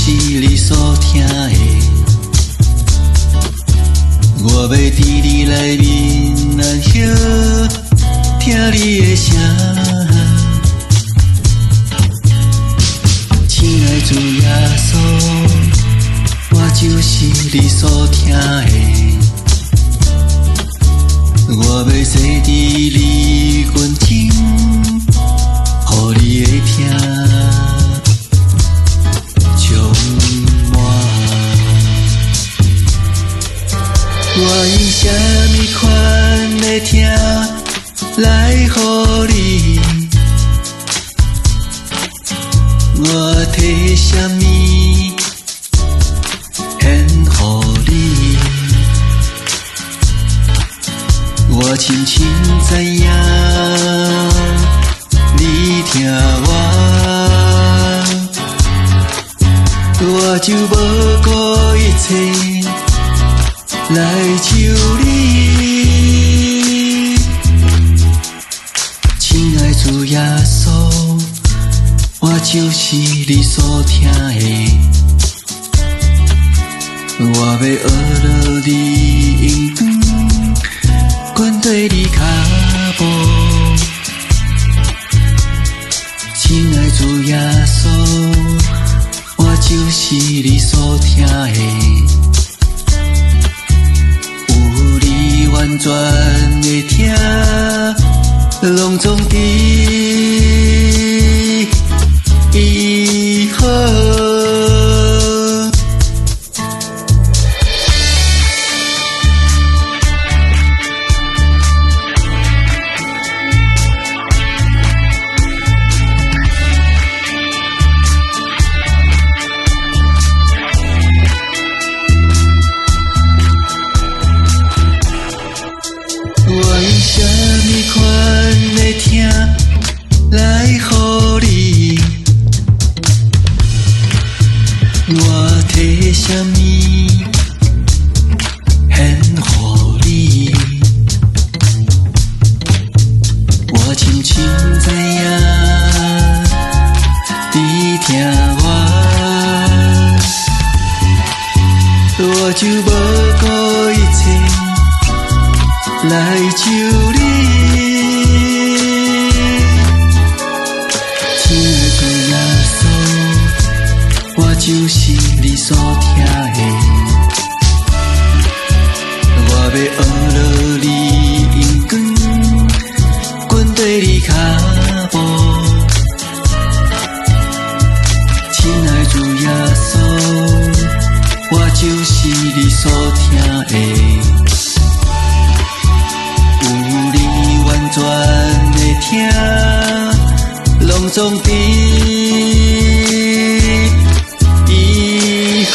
就是你所听的。我要伫你内面安歇，听你的声。亲爱主耶稣，我就是你所听的。我要坐伫你军前，予你的听充满。我用什么款的听来予你？我摕什么献予你？我深深知影，你听我就无顾一切来求你。亲爱主耶稣，我就是你所听的。我要学了你应当滚对你脚步。亲爱主耶稣，我就是你所听的。有你完全的听，拢总伫以后。我用什么款的听来予你？我摕什么献予你？我深深知影，你听我就无顾一切来求你。亲爱主耶稣，我就是你所听的。我要学了你应光，滚对你脚步。亲爱主耶稣，我就是你所听的。全的听，拢总伫以后。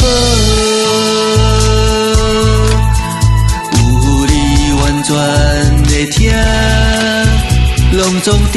有你完全的听，拢总伫。